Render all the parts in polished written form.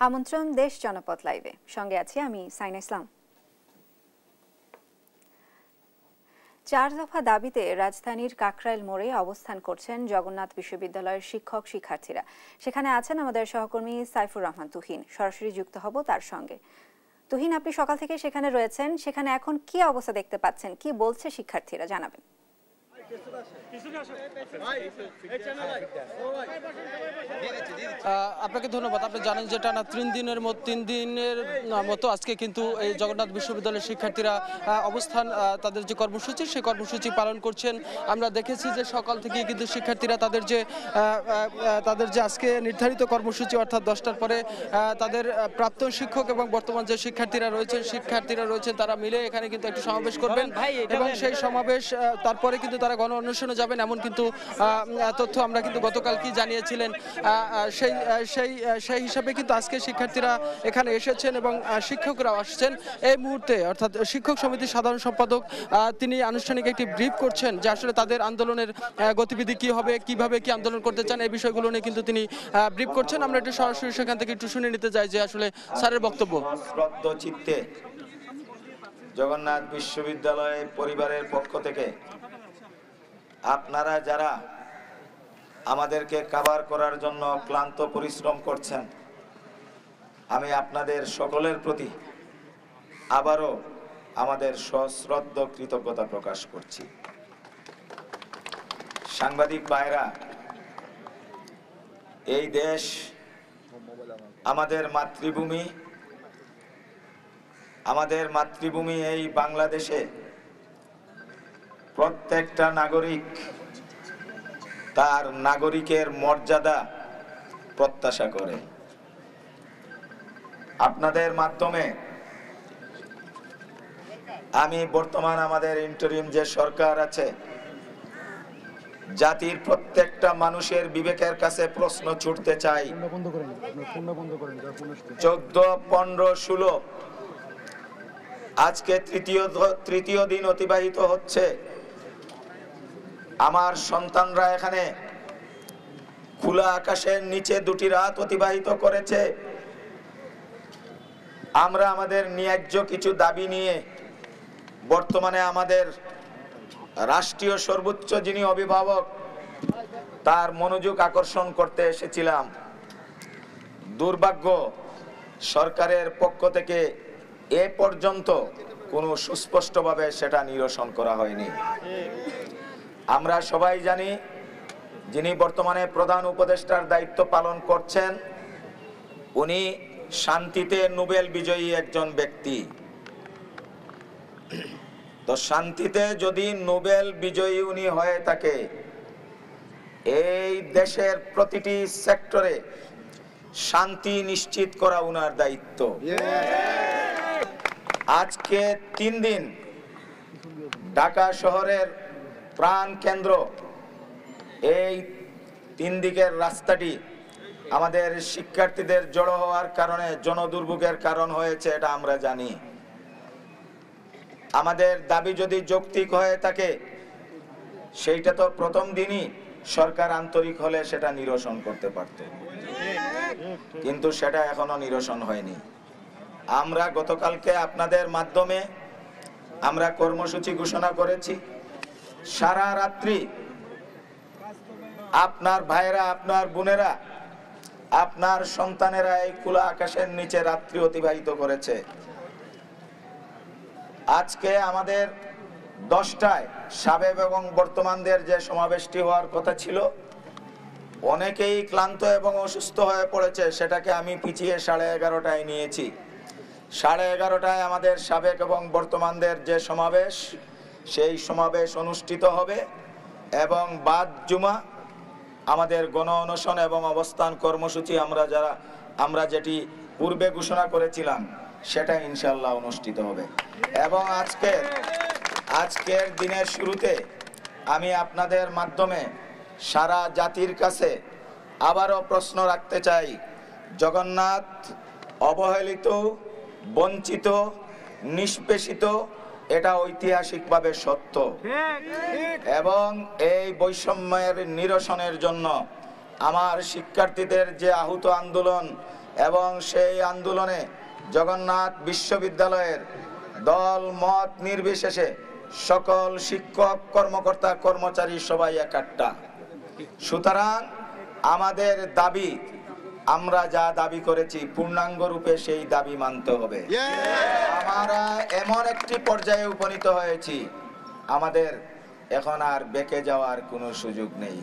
আমন্ত্রণ দেশ জনপথ লাইভে, সঙ্গে আছি আমি সাইনা ইসলাম। 4 দফা দাবিতে রাজধানীর কাকরাইল মোড়ে অবস্থান করছেন জগন্নাথ বিশ্ববিদ্যালয়ের শিক্ষক শিক্ষার্থীরা। সেখানে আছেন আমাদের সহকর্মী সাইফুর রহমান তুহিন। সরাসরি যুক্ত হব তার সঙ্গে। তুহিন, আপনি সকাল থেকে সেখানে রয়েছেন, সেখানে এখন কি অবস্থা দেখতে পাচ্ছেন, কি বলছে শিক্ষার্থীরা, জানাবেন। আপনাকে ধন্যবাদ। আপনি জানেন যে টানা 3 দিনের মতো আজকে কিন্তু এই জগন্নাথ বিশ্ববিদ্যালয়ের শিক্ষার্থীরা অবস্থান, তাদের যে কর্মসূচি সেই কর্মসূচি পালন করছেন। আমরা দেখেছি যে সকাল থেকে কিন্তু শিক্ষার্থীরা তাদের যে আজকে নির্ধারিত কর্মসূচি অর্থাৎ 10টার পরে তাদের প্রাক্তন শিক্ষক এবং বর্তমান যে শিক্ষার্থীরা রয়েছেন তারা মিলে এখানে কিন্তু একটু সমাবেশ করবেন এবং সেই সমাবেশ তারপরে কিন্তু তারা গণ অন্বেষণে যাবেন, এমন কিন্তু তথ্য আমরা কিন্তু গতকাল কি জানিয়েছিলেন। সেই হিসাবে কিন্তু আজকে শিক্ষার্থীরা এখানে এসেছেন এবং শিক্ষকরাও আসছেন এই মুহূর্তে। অর্থাৎ শিক্ষক সমিতির সাধারণ সম্পাদক তিনি আনুষ্ঠানিক একটি ব্রিফ করছেন যে আসলে তাদের আন্দোলনের গতিবিধি কি হবে, কিভাবে কি আন্দোলন করতে চান, এই বিষয়গুলো নিয়ে কিন্তু তিনি ব্রিফ করছেন। আমরা একটু সরাসরি সেখান থেকে একটু শুনে নিতে চাই যে আসলে স্যারের বক্তব্য। শ্রদ্ধ চিত্তে জগন্নাথ বিশ্ববিদ্যালয় পরিবারের পক্ষ থেকে আপনারা যারা আমাদেরকে কভার করার জন্য ক্লান্ত পরিশ্রম করছেন, আমি আপনাদের সকলের প্রতি আবারও আমাদের সশ্রদ্ধ কৃতজ্ঞতা প্রকাশ করছি। সাংবাদিক ভাইরা, এই দেশ আমাদের মাতৃভূমি এই বাংলাদেশে প্রত্যেকটা নাগরিক তার নাগরিকের মর্যাদা প্রত্যাশা করে। আপনাদের মাধ্যমে আমি বর্তমান আমাদের ইন্টারিম যে সরকার আছে, জাতির প্রত্যেকটা মানুষের বিবেকের কাছে প্রশ্ন ছুটতে চাই। 14, 15, 16 আজকে তৃতীয় দিন অতিবাহিত হচ্ছে। আমার সন্তানরা এখানে খোলা আকাশের নিচে 2টি রাত অতিবাহিত করেছে। আমরা আমাদের ন্যায্য কিছু দাবি নিয়ে বর্তমানে আমাদের রাষ্ট্রীয় সর্বোচ্চ যিনি অভিভাবক তার মনোযোগ আকর্ষণ করতে এসেছিলাম। দুর্ভাগ্য, সরকারের পক্ষ থেকে এ পর্যন্ত কোনো সুস্পষ্টভাবে সেটা নিরসন করা হয়নি। আমরা সবাই জানি যিনি বর্তমানে প্রধান উপদেষ্টার দায়িত্ব পালন করছেন উনি শান্তিতে নোবেল বিজয়ী একজন ব্যক্তি। তো শান্তিতে যদি নোবেল বিজয়ী উনি হয়ে থাকে, এই দেশের প্রতিটি সেক্টরে শান্তি নিশ্চিত করা উনার দায়িত্ব। আজকে 3 দিন ঢাকা শহরের প্রাণ কেন্দ্র, এই 3 দিকের রাস্তাটি আমাদের শিক্ষার্থীদের জড়ো হওয়ার কারণে জনদুর্ভোগের কারণ হয়েছে, এটা আমরা জানি। আমাদের দাবি যদি যৌক্তিক হয়ে থাকে সেইটা তো প্রথম দিনই সরকার আন্তরিক হলে সেটা নিরসন করতে পারত, কিন্তু সেটা এখনো নিরসন হয়নি। আমরা গতকালকে আপনাদের মাধ্যমে আমরা কর্মসূচি ঘোষণা করেছি। সারা রাত্রি আপনার ভাইরা, আপনার বোনেরা, আপনার সন্তানেরা এই খোলা আকাশের নিচে রাত্রি অতিবাহিত করেছে। আজকে আমাদের 10টায় সাবেক এবং বর্তমানদের যে সমাবেশটি হওয়ার কথা ছিল, অনেকেই ক্লান্ত এবং অসুস্থ হয়ে পড়েছে, সেটাকে আমি পিছিয়ে 11:30টায় নিয়েছি। 11:30টায় আমাদের সাবেক এবং বর্তমানদের যে সমাবেশ, সেই সমাবেশ অনুষ্ঠিত হবে এবং বাদ জুমা আমাদের গণ অনশন এবং অবস্থান কর্মসূচি আমরা যেটি পূর্বে ঘোষণা করেছিলাম সেটা ইনশাআল্লাহ অনুষ্ঠিত হবে। এবং আজকের দিনের শুরুতে আমি আপনাদের মাধ্যমে সারা জাতির কাছে আবারও প্রশ্ন রাখতে চাই। জগন্নাথ অবহেলিত, বঞ্চিত, নিষ্পেষিত, এটা ঐতিহাসিকভাবে সত্য। এবং এই বৈষম্যের নিরসনের জন্য আমার শিক্ষার্থীদের যে আহত আন্দোলন, এবং সেই আন্দোলনে জগন্নাথ বিশ্ববিদ্যালয়ের দল মত নির্বিশেষে সকল শিক্ষক কর্মকর্তা কর্মচারী সবাই একাট্টা। সুতরাং আমাদের দাবি, আমরা যা দাবি করেছি পূর্ণাঙ্গ রূপে সেই দাবি মানতে হবে। আমরা এমন একটি পর্যায়ে উপনীত হয়েছি, আমাদের এখন আর বেঁকে যাওয়ার কোনো সুযোগ নেই।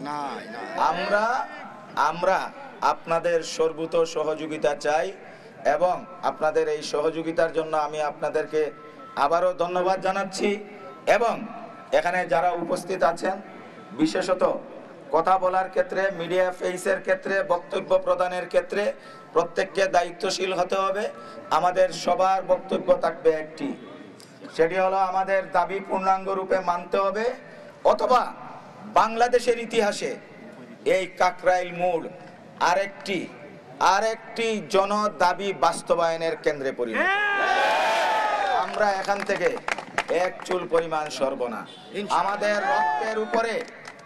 আমরা আপনাদের সর্বোচ্চ সহযোগিতা চাই এবং আপনাদের এই সহযোগিতার জন্য আমি আপনাদেরকে আবারও ধন্যবাদ জানাচ্ছি। এবং এখানে যারা উপস্থিত আছেন, বিশেষত কথা বলার ক্ষেত্রে, মিডিয়া ফেসের ক্ষেত্রে, বক্তব্য প্রদানের ক্ষেত্রে প্রত্যেককে দায়িত্বশীল হতে হবে। আমাদের সবার বক্তব্য থাকবে একটি, সেটি হলো আমাদের দাবি পূর্ণাঙ্গ রূপে মানতে হবে, অথবা বাংলাদেশের ইতিহাসে এই কাকরাইল মোড় আরেকটি জন দাবি বাস্তবায়নের কেন্দ্রে পরিণত। আমরা এখান থেকে এক চুল পরিমাণ সরব না।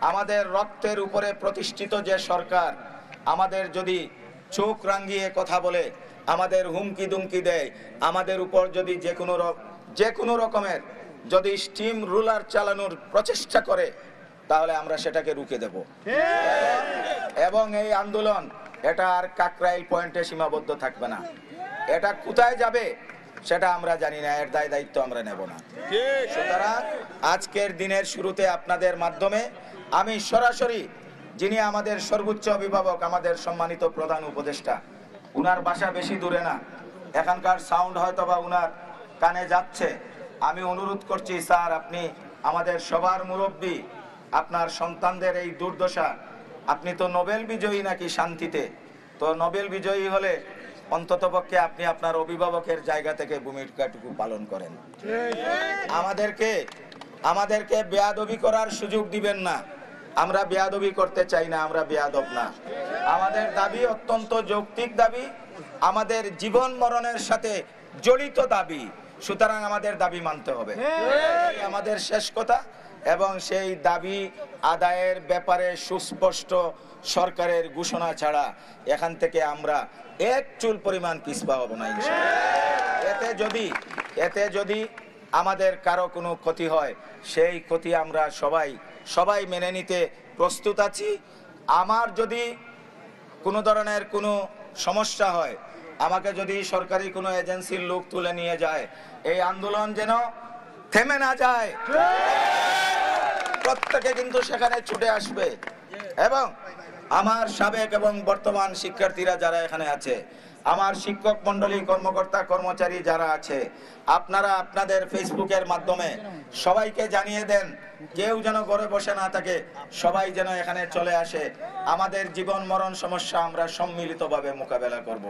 আমাদের রক্তের উপরে প্রতিষ্ঠিত যে সরকার আমাদের যদি চোখ রাঙিয়ে কথা বলে, আমাদের হুমকি দুমকি দেয়, আমাদের উপর যদি যে কোনো রকমের যদি স্টিম রুলার চালানোর প্রচেষ্টা করে, তাহলে আমরা সেটাকে রুখে দেব। এবং এই আন্দোলন এটা আর কাকরাইল পয়েন্টে সীমাবদ্ধ থাকবে না। এটা কোথায় যাবে সেটা আমরা জানি না, এর দায়িত্ব আমরা নেব না। সুতরাং আজকের দিনের শুরুতে আপনাদের মাধ্যমে আমি সরাসরি, যিনি আমাদের সর্বোচ্চ অভিভাবক, আমাদের সম্মানিত প্রধান উপদেষ্টা, উনার বাসা বেশি দূরে না, এখানকার সাউন্ড হয়তো বা উনার কানে যাচ্ছে, আমি অনুরোধ করছি, স্যার আপনি আমাদের সবার মুরব্বী, আপনার সন্তানদের এই দুর্দশা, আপনি তো নোবেল বিজয়ী নাকি শান্তিতে, তো নোবেল বিজয়ী হলে অন্ততপক্ষে আপনি আপনার অভিভাবকের জায়গা থেকে ভূমিকাটুকু পালন করেন। আমাদেরকে বেয়াদবি করার সুযোগ দিবেন না। আমরা বেয়াদবি করতে চাই না, আমরা বেয়াদব না। আমাদের দাবি অত্যন্ত যৌক্তিক দাবি, আমাদের জীবন মরণের সাথে জড়িত দাবি। সুতরাং আমাদের দাবি মানতে হবে, আমাদের শেষ কথা। এবং সেই দাবি আদায়ের ব্যাপারে সুস্পষ্ট সরকারের ঘোষণা ছাড়া এখান থেকে আমরা এক চুল পরিমাণ পিছপা হব না। এতে যদি আমাদের কারো কোনো ক্ষতি হয়, সেই ক্ষতি আমরা সবাই মেনে নিতে প্রস্তুত আছি। আমার যদি কোনো ধরনের কোনো সমস্যা হয়, আমাকে যদি সরকারি কোনো এজেন্সির লোক তুলে নিয়ে যায়, এই আন্দোলন যেন থেমে না যায়, প্রত্যেকে কিন্তু সেখানে ছুটে আসবে। এবং আমার সাবেক এবং বর্তমান শিক্ষার্থীরা যারা এখানে আছে, আমার শিক্ষক মন্ডলী, কর্মকর্তা কর্মচারী যারা আছে, আপনারা আপনাদের ফেসবুকের মাধ্যমে সবাইকে জানিয়ে দেন, কেউ যেন ঘরে বসে না থাকে, সবাই যেন এখানে চলে আসে। আমাদের জীবন মরণ সমস্যা আমরা সম্মিলিতভাবে মোকাবেলা করব।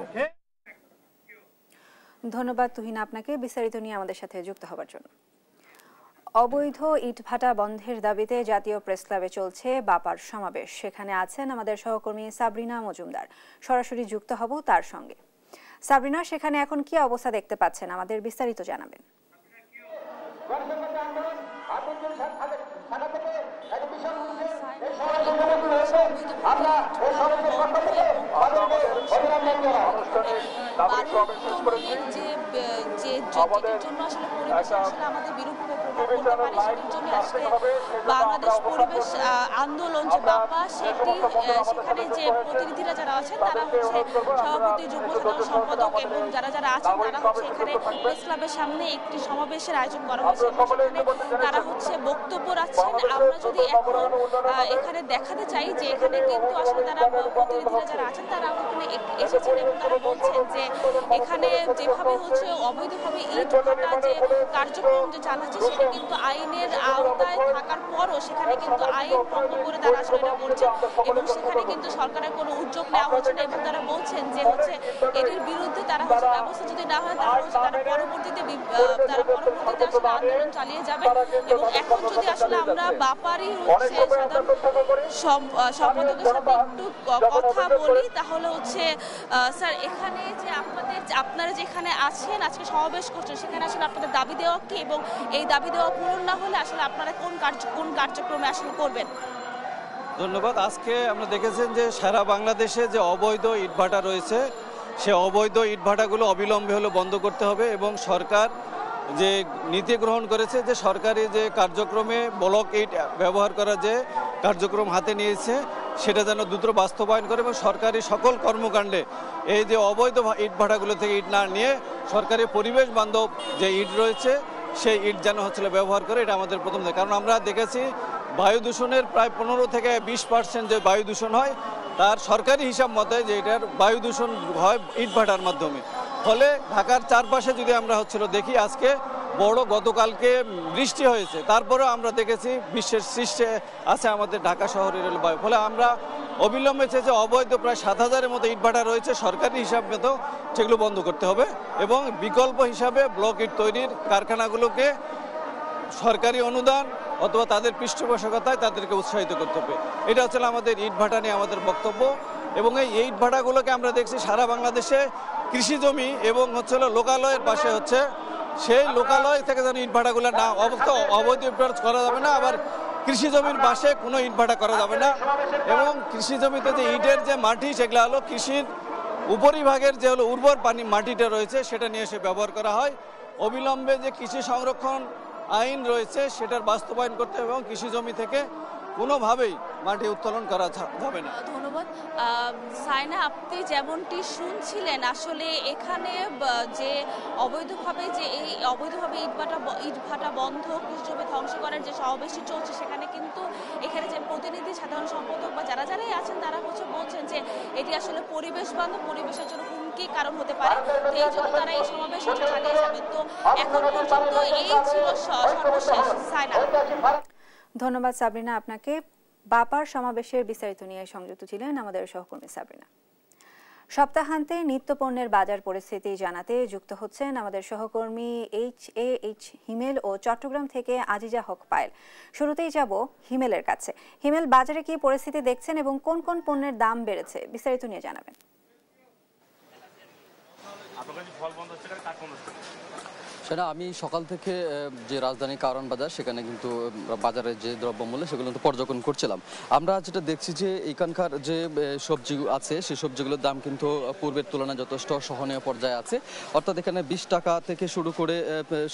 ধন্যবাদ তুহিন আপনাকে বিস্তারিত নিয়ে আমাদের সাথে যুক্ত হবার জন্য। অবৈধ ইটভাটা বন্ধের দাবিতে জাতীয় প্রেস ক্লাবে চলছে বাপার সমাবেশ। সেখানে আছেন আমাদের সহকর্মী সাবরিনা মজুমদার। সরাসরি যুক্ত হব তার সঙ্গে। সাবরিনা, সেখানে এখন কি অবস্থা দেখতে পাচ্ছেন, আমাদের বিস্তারিত জানাবেন। বাংলাদেশ পরিবেশ আন্দোলন যে বাপা, সেখানে যে প্রতিনিধিরা যারা আছেন তারা হচ্ছে সভাপতি, যুগ্ম সাধারণ সম্পাদক এবং যারা আছেন তারা হচ্ছে এখানে প্রেস ক্লাবের সামনে একটি সমাবেশের আয়োজন করা হয়েছে। তারা হচ্ছে বক্তব্য রাখছেন। আমরা যদি এখন এখানে দেখাতে চাই যে এখানে কিন্তু আসলে তারা প্রতিনিধিরা যারা আছেন তারা ওখানে এসেছেন এবং তারা বলছেন যে এখানে যেভাবে হচ্ছে অবৈধভাবে ইট ভাটা যে কার্যক্রম যে চালাচ্ছে সেটা কিন্তু আইনের আওতায় থাকার পরও সেখানে কিন্তু আইন ভঙ্গ করে তারা আসলে এটা করছে এবং সেখানে কিন্তু সরকারের কোনো উদ্যোগ নেওয়া হচ্ছে না। এবং তারা বলছেন যে হচ্ছে এটির বিরুদ্ধে তারা হচ্ছে ব্যবস্থা যদি না হয় তারা পরবর্তীতে আসলে আন্দোলন চালিয়ে যাবে। এবং এখন যদি আসলে আমরা বাপারই হচ্ছে সাধারণ সম্পাদকের সাথে একটু কথা বলি, তাহলে হচ্ছে স্যার এখানে যে আপনারা যেখানে আছেন আজকে সমাবেশ করছেন, সেখানে আসলে আপনাদের দাবি দেওয়া কি এবং এই দাবি দেওয়া পূরণ না হলে আসলে আপনারা কোন কার্যক্রমে আসলে করবেন? ধন্যবাদ। আজকে আমরা দেখেছেন যে সারা বাংলাদেশে যে অবৈধ ইটভাটা রয়েছে সে অবৈধ ইটভাটাগুলো অবিলম্বে হলো বন্ধ করতে হবে এবং সরকার যে নীতি গ্রহণ করেছে যে সরকারি যে কার্যক্রমে ব্লক ইট ব্যবহার করা যে কার্যক্রম হাতে নিয়েছে সেটা যেন দ্রুত বাস্তবায়ন করে এবং সরকারি সকল কর্মকাণ্ডে এই যে অবৈধ ইটভাটাগুলো থেকে ইট না নিয়ে সরকারি পরিবেশ বান্ধব যে ইট রয়েছে সেই ইট যেন ব্যবহার করে, এটা আমাদের প্রথম দাবি। কারণ আমরা দেখেছি বায়ু দূষণের প্রায় 15 থেকে 20% যে বায়ু দূষণ হয় তার সরকারি হিসাব মতে যে এটার বায়ু দূষণ হয় ইটভাটার মাধ্যমে। ফলে ঢাকার চারপাশে যদি আমরা দেখি আজকে বড় গতকালকে বৃষ্টি হয়েছে, তারপরেও আমরা দেখেছি বিশ্বের শীর্ষে আছে আমাদের ঢাকা শহরের বায়ু। ফলে আমরা অবিলম্বে যে অবৈধ প্রায় 7000-এর মতো ইটভাটা রয়েছে সরকারি হিসাব মতো সেগুলো বন্ধ করতে হবে এবং বিকল্প হিসাবে ব্লক ইট তৈরির কারখানাগুলোকে সরকারি অনুদান অথবা তাদের পৃষ্ঠপোষকতায় তাদেরকে উৎসাহিত করতে হবে। এটা আমাদের ইটভাটা নিয়ে আমাদের বক্তব্য। এবং এই ইটভাটাগুলোকে আমরা দেখছি সারা বাংলাদেশে কৃষি জমি এবং লোকালয়ের পাশে সেই লোকালয় থেকে যেন ইটভাটাগুলো না অবৈধ ইটভাটা করা যাবে না, আবার কৃষি জমির পাশে কোনো ইটভাটা করা যাবে না। এবং কৃষি জমিতে যে ইটের যে মাটি সেগুলো হলো কৃষির উপরিভাগের যে উর্বর পানি মাটিটা রয়েছে সেটা নিয়ে ব্যবহার করা হয়। অবিলম্বে যে কৃষি সংরক্ষণ আইন রয়েছে সেটার বাস্তবায়ন করতে হবে এবং কৃষি জমি থেকে কোনোভাবেই মাটি উত্তোলন করা যাবে না। ধন্যবাদ সাইনা, আপনি যেমনটি শুনছিলেন আসলে এখানে যে অবৈধভাবে ইটভাটা বন্ধ, কৃষি জমি ধ্বংস করার যে সমাবেশটি চলছে সেখানে কিন্তু এখানে যে প্রতিনিধি সাধারণ সম্পাদক বা যারাই আছেন তারা বলছেন যে এটি আসলে পরিবেশ বান্ধব, পরিবেশের জন্য হুমকি কারণ হতে পারে, এই জন্য তারা এই সমাবেশ চালিয়ে যাবেন। তো এখন পর্যন্ত এই ছিল সর্বশেষ। সাইনা, ধন্যবাদ সাবরিনা আপনাকে। বাপার সমাবেশের বিস্তারিত নিয়ে সংযুক্ত ছিলেন আমাদের সহকর্মী সাবরিনা। সপ্তাহান্তে নিত্যপণ্যের বাজার পরিস্থিতি জানাতে যুক্ত হচ্ছেন আমাদের সহকর্মী HAH হিমেল ও চট্টগ্রাম থেকে আজিজা হক পায়েল। শুরুতেই যাব হিমেলের কাছে। হিমেল, বাজারে কি পরিস্থিতি দেখছেন এবং কোন কোন পণ্যের দাম বেড়েছে বিস্তারিত নিয়ে জানাবেন। সেটা আমি সকাল থেকে যে রাজধানী কারণ বাজার সেখানে কিন্তু বাজারের যে দ্রব্যমূল্য সেগুলো কিন্তু পর্যবেক্ষণ করছিলাম। আমরা যেটা দেখছি যে এখানকার যে সবজি আছে সেই সবজিগুলোর দাম কিন্তু পূর্বের তুলনায় যথেষ্ট সহনীয় পর্যায়ে আছে। অর্থাৎ এখানে 20 টাকা থেকে শুরু করে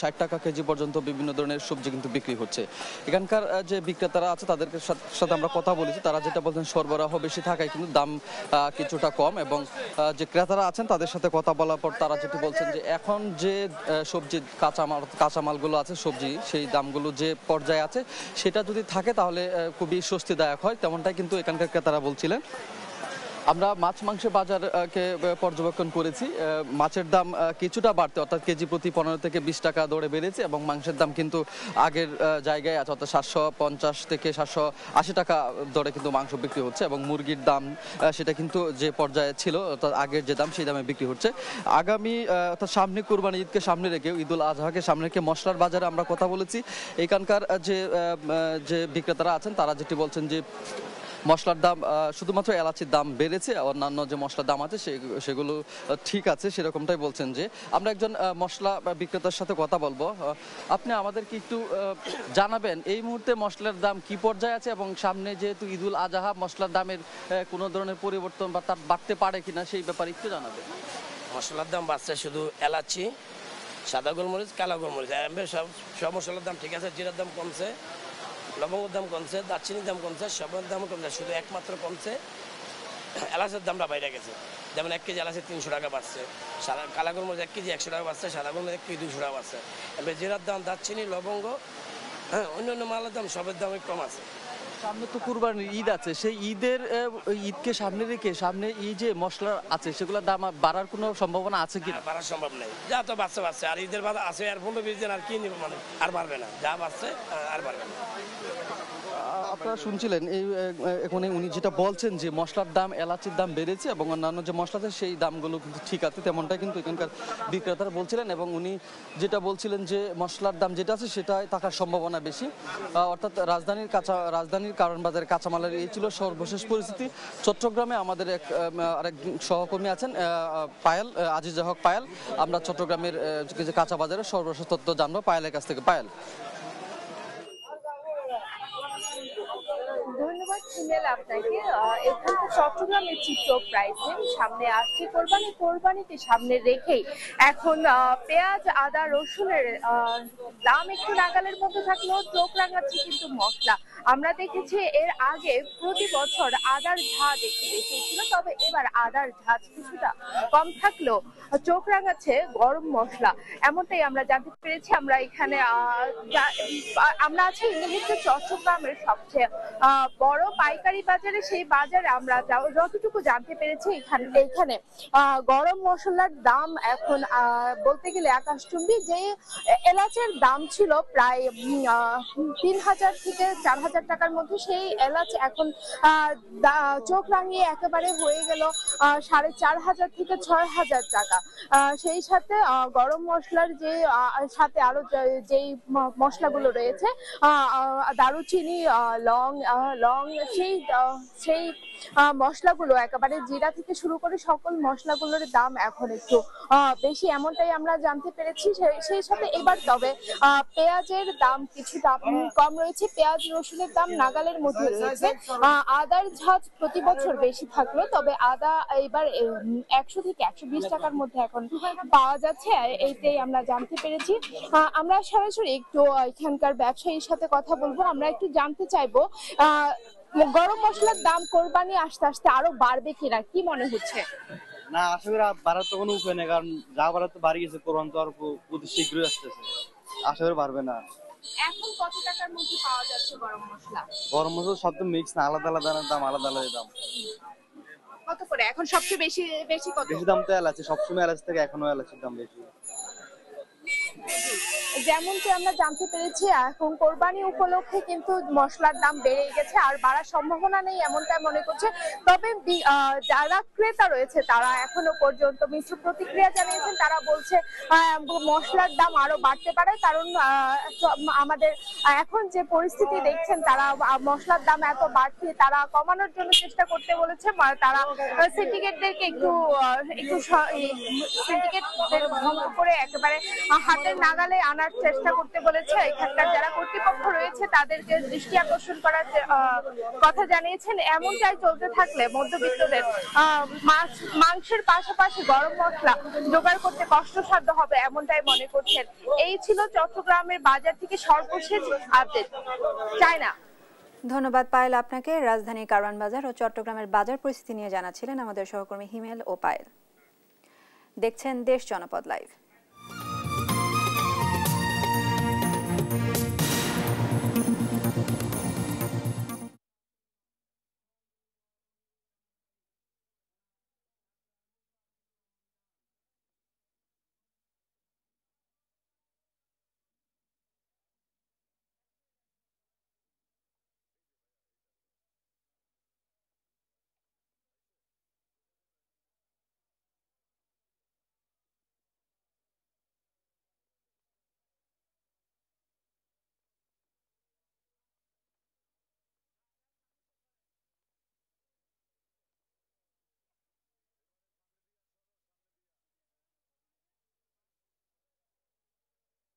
60 টাকা কেজি পর্যন্ত বিভিন্ন ধরনের সবজি কিন্তু বিক্রি হচ্ছে। এখানকার যে বিক্রেতারা আছে তাদের সাথে আমরা কথা বলেছি, তারা যেটা বলছেন সরবরাহ বেশি থাকায় কিন্তু দাম কিছুটা কম, এবং যে ক্রেতারা আছেন তাদের সাথে কথা বলার পর তারা যেটি বলছেন যে এখন যে সবজি কাঁচামালগুলো আছে সবজি সেই দামগুলো যে পর্যায়ে আছে সেটা যদি থাকে তাহলে খুবই স্বস্তিদায়ক হয়, তেমনটাই কিন্তু এখানকার ক্রেতারা বলছিলেন। আমরা মাছ মাংসের বাজারকে পর্যবেক্ষণ করেছি। মাছের দাম কিছুটা বাড়তে, অর্থাৎ কেজি প্রতি 15 থেকে 20 টাকা দরে বেড়েছে এবং মাংসের দাম কিন্তু আগের জায়গায় আছে, অর্থাৎ 750 থেকে 780 টাকা দরে কিন্তু মাংস বিক্রি হচ্ছে এবং মুরগির দাম সেটা কিন্তু যে পর্যায়ে ছিল অর্থাৎ আগের যে দাম সেই দামে বিক্রি হচ্ছে। আগামী অর্থাৎ সামনে কুরবানি ঈদকে সামনে রেখে, ঈদুল আজহাকে সামনে রেখে মশলার বাজারে আমরা কথা বলেছি। এখানকার যে বিক্রেতারা আছেন তারা যেটি বলছেন যে মশলার দাম শুধুমাত্র এলাচির দাম বেড়েছে, অন্যান্য যে মশলার দাম আছে সেগুলো ঠিক আছে, সেরকমটাই বলছেন। যে আমরা একজন মশলা বিক্রেতার সাথে কথা বলবো। আপনি আমাদেরকে একটু জানাবেন এই মুহূর্তে মশলার দাম কি পর্যায়ে আছে এবং সামনে যেহেতু ঈদুল আজহা মশলার দামের কোনো ধরনের পরিবর্তন বা তার বাড়তে পারে কিনা সেই ব্যাপারে একটু জানাবেন। মশলার দাম বাড়ছে শুধু এলাচি, সাদা গোলমরিচ, কালো গোলমরিচ, সব মশলার দাম ঠিক আছে। জিরার দাম কমছে, লবঙ্গের দাম কমছে, দারচিনির দাম কমছে, সবের দাম কমছে, শুধু একমাত্র কমছে এলাচের দামটা বাইরে গেছে। যেমন 1 কেজি এলাচের 300 টাকা বাড়ছে, কালা গোলমরিচ 1 কেজি 100 টাকা বাড়ছে, সাদা গোলমরিচ 1 কেজি 200 টাকা বাড়ছে। এবার জিরার দাম, দারচিনি, লবঙ্গ, অন্যান্য মালের দাম সবের দাম কম আছে। সামনে তো কুরবানির ঈদ আছে, সেই ঈদকে সামনে রেখে সামনে এই যে মশলা আছে সেগুলোর দাম বাড়ার কোনো সম্ভাবনা আছে কি? বাড়ার সম্ভব নেই, যা তো বাড়ছে আর ঈদের বাজার আছে আর 15-20 দিন আর কি নিব, মানে আর বাড়বে না, যা বাড়ছে আর বাড়বে না। আপনারা শুনছিলেন এখন উনি যেটা বলছেন যে মশলার দাম, এলাচির দাম বেড়েছে এবং অন্যান্য যে মশলা আছে সেই দামগুলো কিন্তু ঠিক আছে, তেমনটাই কিন্তু এখানকার বিক্রেতারা বলছিলেন। এবং উনি যেটা বলছিলেন যে মশলার দাম যেটা আছে সেটাই থাকার সম্ভাবনা বেশি। অর্থাৎ রাজধানীর কারণ বাজারের কাঁচামালের এই ছিল সর্বশেষ পরিস্থিতি। চট্টগ্রামে আমাদের আরেক সহকর্মী আছেন পায়েল, আজিজা হক পায়েল। আমরা চট্টগ্রামের যে কাঁচা বাজারের সর্বশেষ তথ্য জানবো পায়েলের কাছ থেকে। পায়েল। ধন্যবাদ হিমেল আপনাকে। এখানে চট্টগ্রামের চিত্র প্রায় সেম। সামনে আসছে কোরবানিকে সামনে রেখেই এখন পেঁয়াজ, আদা, রসুনের দাম একটু নাগালের মধ্যে থাকলেও চোখ রাঙাচ্ছে কিন্তু মশলা। আমরা দেখেছি এর আগে প্রতি বছর আদার ঝাঁজ একটু বেশি ছিল, তবে এবার আদার ঝাঁজ কিছুটা কম থাকলেও চোখ রাঙাচ্ছে গরম মশলা, এমনটাই আমরা জানতে পেরেছি। আমরা এখানে আমরা আছি ইংরেজিতে চট্টগ্রামের সবচেয়ে বড় পাইকারি বাজারে। সেই বাজারে আমরা যতটুকু জানতে পেরেছি এখানে গরম মশলার দাম এখন বলতে গেলে আকাশচুম্বী। যে এলাচের দাম ছিল প্রায় 3000 থেকে 4000 টাকার মধ্যে, সেই এলাচ এখন চোখ রাঙিয়ে একেবারে হয়ে গেল 4500 থেকে 6000 টাকা। সেই সাথে গরম মশলার যে সাথে আরো যেই মশলাগুলো রয়েছে, দারুচিনি, লং, সেই মশলাগুলো একেবারে জিরা থেকে শুরু করে সকল মশলাগুলোর দাম এখন একটু বেশি, এমনটাই আমরা জানতে পেরেছি। সেই সাথে এবার তবে পেঁয়াজের দাম কিছুটা কম রয়েছে, পেঁয়াজ রসুনের দাম নাগালের মধ্যে রয়েছে। আদার ঝাঁজ প্রতি বছর বেশি থাকলো, তবে আদা এবার 100 থেকে 120 টাকার মধ্যে এখন পাওয়া যাচ্ছে, এইটাই আমরা জানতে পেরেছি। আমরা সরাসরি একটু এখানকার ব্যবসায়ীর সাথে কথা বলবো। আমরা একটু জানতে চাইবো গরম মশলার দাম কোরবানি আসতে আসতে আরো বাড়বে কিনা, কি মনে হচ্ছে? না, আশা করি বাড়ার তো কোনো উপায় নেই, কারণ যা বাড়ার তো বাড়ি গেছে, কোরবান তো আর প্রতি শীঘ্রই আসতেছে, আশা করি বাড়বে না। এখন কত টাকার মধ্যে পাওয়া যাচ্ছে গরম মশলা? গরম মশলা সব তো মিক্স না, আলাদা আলাদা দাম, আলাদা আলাদা দাম। কত করে এখন সবচেয়ে বেশি কত? বেশি দাম তো এলাচি, সবসময় এলাচি থেকে এখনো এলাচির দাম বেশি। যেমনটি আমরা জানতে পেরেছি এখন কোরবানি উপলক্ষে কিন্তু মশলার দাম বেড়ে গেছে, আর বাড়ার সম্ভাবনা নেই এমনটা মনে করছে। তবে যারা ক্রেতা রয়েছে তারা এখনো পর্যন্ত মিশ্র প্রতিক্রিয়া জানিয়েছেন। তারা বলছে মশলার দাম আরো বাড়তে পারে, কারণ আমাদের এখন যে পরিস্থিতি দেখছেন, তারা মশলার দাম এত বাড়ছে, তারা কমানোর জন্য চেষ্টা করতে বলেছে। তারা সিন্ডিকেটদেরকে একটু সিন্ডিকেটদের ভঙ্গ করে একেবারে হাতের নাগালে আনার চেষ্টা করতে বলেছে। এখানকার যারা কর্তৃপক্ষ রয়েছে তাদেরকে দৃষ্টি আকর্ষণ করার কথা জানিয়েছেন। এমনটাই চলতে থাকলে মধ্যবিত্তদের মাংসের পাশাপাশি গরম মশলা জোগাড় করতে কষ্টসাধ্য হবে, এমনটাই মনে করছেন। এই ছিল চট্টগ্রামের বাজার থেকে সর্বশেষ আপডেট। চায়না। ধন্যবাদ পায়েল আপনাকে। রাজধানীর কারওয়ান বাজার ও চট্টগ্রামের বাজার পরিস্থিতি নিয়ে জানাচ্ছিলেন আমাদের সহকর্মী হিমেল ও পায়েল। দেখছেন দেশ জনপদ লাইভ।